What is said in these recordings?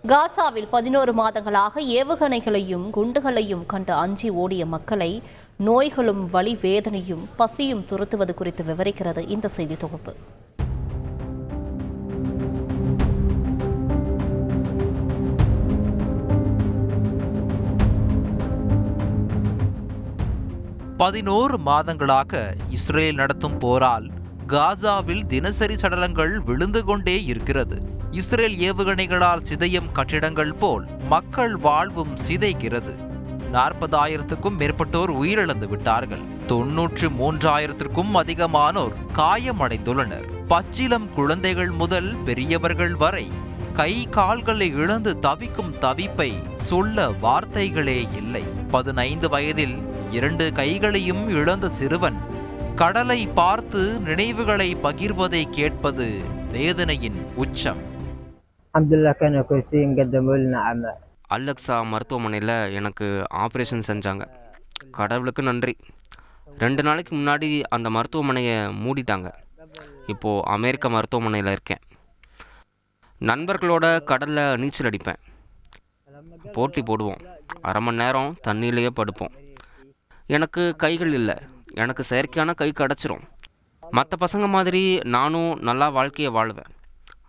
காசாவில் 11 மாதங்களாக ஏவுகணைகளையும் குண்டுகளையும் கண்டு அஞ்சி ஓடிய மக்களை நோய்களும் வலி வேதனையும் பசியும் துரத்துவது குறித்து விவரிக்கிறது இந்த செய்தி தொகுப்பு. பதினோரு மாதங்களாக இஸ்ரேல் நடத்தும் போரால் காசாவில் தினசரி சடலங்கள் விழுந்து கொண்டே இருக்கிறது. இஸ்ரேல் ஏவுகணைகளால் சிதையும் கட்டிடங்கள் போல் மக்கள் வாழ்வும் சிதைக்கிறது. 40,000க்கும் மேற்பட்டோர் உயிரிழந்து விட்டார்கள். 93,000க்கும் அதிகமானோர் காயமடைந்துள்ளனர். பச்சிலம் குழந்தைகள் முதல் பெரியவர்கள் வரை கை கால்களை இழந்து தவிக்கும் தவிப்பை சொல்ல வார்த்தைகளே இல்லை. 15 வயதில் 2 கைகளையும் இழந்த சிறுவன் கடலை பார்த்து நினைவுகளை பகிர்வதை கேட்பது வேதனையின் உச்சம். அல்-அக்ஸா மருத்துவமனையில் எனக்கு ஆப்ரேஷன் செஞ்சாங்க. கடவுளுக்கு நன்றி. 2 நாளைக்கு முன்னாடி அந்த மருத்துவமனையை மூடிட்டாங்க. இப்போது அமெரிக்க மருத்துவமனையில் இருக்கேன். நண்பர்களோட கடலில் நீச்சல் அடிப்பேன். போட்டி போடுவோம். அரை மணி நேரம் தண்ணியிலேயே படுப்போம். எனக்கு கைகள் இல்லை. எனக்கு செயற்கையான கை கிடச்சிரும். மற்ற பசங்க மாதிரி நானும் நல்லா வாழ்க்கையை வாழுவேன்.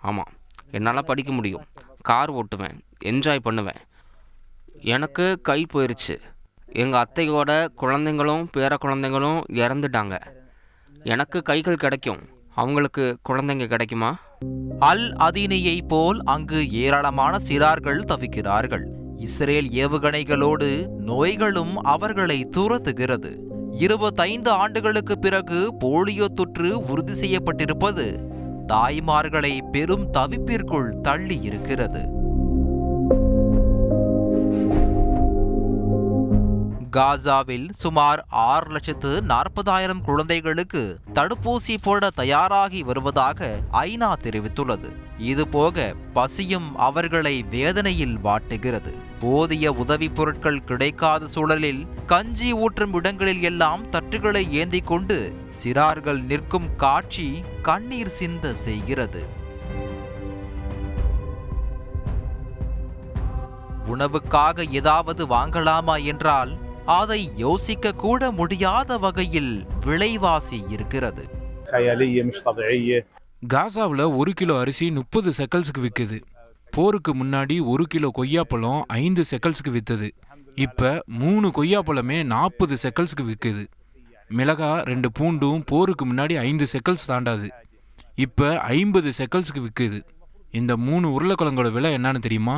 ஆமாம், என்னால் படிக்க முடியும், கார் ஓட்டுவேன், என்ஜாய் பண்ணுவேன். எனக்கு கை போயிடுச்சு. எங்கள் அத்தையோட குழந்தைங்களும் பேர குழந்தைங்களும் இறந்துட்டாங்க. எனக்கு கைகள் கிடைக்கும், அவங்களுக்கு குழந்தைங்க கிடைக்குமா? அல் அதீனியை போல் அங்கு ஏராளமான சிறார்கள் தவிக்கிறார்கள். இஸ்ரேல் ஏவுகணைகளோடு நோய்களும் அவர்களை துரத்துகிறது. 25 ஆண்டுகளுக்கு பிறகு போலியோ தொற்று உறுதி செய்யப்பட்டிருப்பது தாய்மார்களை பெரும் தவிப்பிற்குள் தள்ளி இருக்கிறது. காசாவில் சுமார் 6,40,000 குழந்தைகளுக்கு தடுப்பூசி போட தயாராகி வருவதாக ஐநா தெரிவித்துள்ளது. இதுபோக பசியும் அவர்களை வேதனையில் வாட்டுகிறது. போதிய உதவி பொருட்கள் கிடைக்காத சூழலில் கஞ்சி ஊற்றும் இடங்களில் எல்லாம் தட்டுகளை ஏந்தி கொண்டு சிறார்கள் நிற்கும் காட்சி கண்ணீர் சிந்த செய்கிறது. உணவுக்காக ஏதாவது வாங்கலாமா என்றால் அதை யோசிக்க கூட முடியாத வகையில் விலைவாசி இருக்கிறது. காசாவில் 1 கிலோ அரிசி 30 செக்கல்ஸுக்கு விற்குது. போருக்கு முன்னாடி 1 கிலோ கொய்யாப்பழம் 5 செக்கல்ஸுக்கு விற்றது. இப்போ 3 கொய்யாப்பழமே 40 செக்கல்ஸுக்கு விற்குது. மிளகா 2 பூண்டும் போருக்கு முன்னாடி 5 செக்கல்ஸ் தாண்டாது. இப்போ 50 செக்கல்ஸுக்கு விற்குது. இந்த 3 உருளைக்கிழங்கோட விலை என்னன்னு தெரியுமா?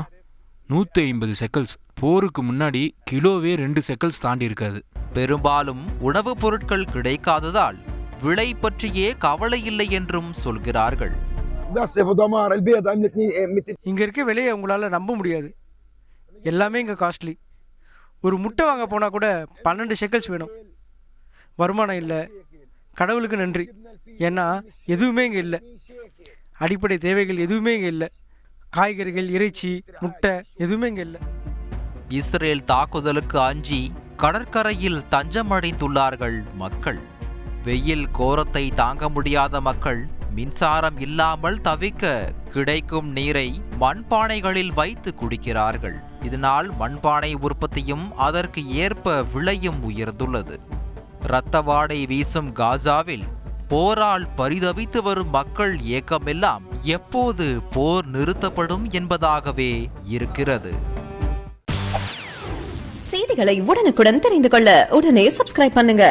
150 செக்கல்ஸ். போருக்கு முன்னாடி கிலோவே 2 செக்கல்ஸ் தாண்டி இருக்காது. பெரும்பாலும் உணவுப் பொருட்கள் கிடைக்காததால் விலை பற்றியே கவலை இல்லை என்றும் சொல்கிறார்கள். இங்க இருக்க விலையை உங்களால நம்ப முடியாது. எல்லாமே இங்க காஸ்ட்லி. ஒரு முட்டை வாங்க போனா கூட 12 ஷெக்கல்ஸ் வேணும். வருமானம் இல்லை. கடவுளுக்கு நன்றி. ஏன்னா எதுவுமே இங்க இல்லை. அடிப்படை தேவைகள் எதுவுமே இங்க இல்லை. காய்கறிகள், இறைச்சி, முட்டை எதுவுமே இங்க இல்லை. இஸ்ரேல் தாக்குதலுக்கு அஞ்சி கடற்கரையில் தஞ்சமடைந்துள்ளார்கள் மக்கள். வெயில் கோரத்தை தாங்க முடியாத மக்கள் மின்சாரம் இல்லாமல் தவிக்க கிடைக்கும் நீரை மண்பானைகளில் வைத்து குடிக்கிறார்கள். இதனால் மண்பானை உற்பத்தியும் அதற்கு ஏற்ப விலையும் உயர்ந்துள்ளது. இரத்த வாடை வீசும் காசாவில் போரால் பரிதவித்து வரும் மக்கள் ஏக்கமெல்லாம் எப்போது போர் நிறுத்தப்படும் என்பதாகவே இருக்கிறது. செய்திகளை உடனுக்குடன் தெரிந்து கொள்ள உடனே சப்ஸ்கிரைப் பண்ணுங்க.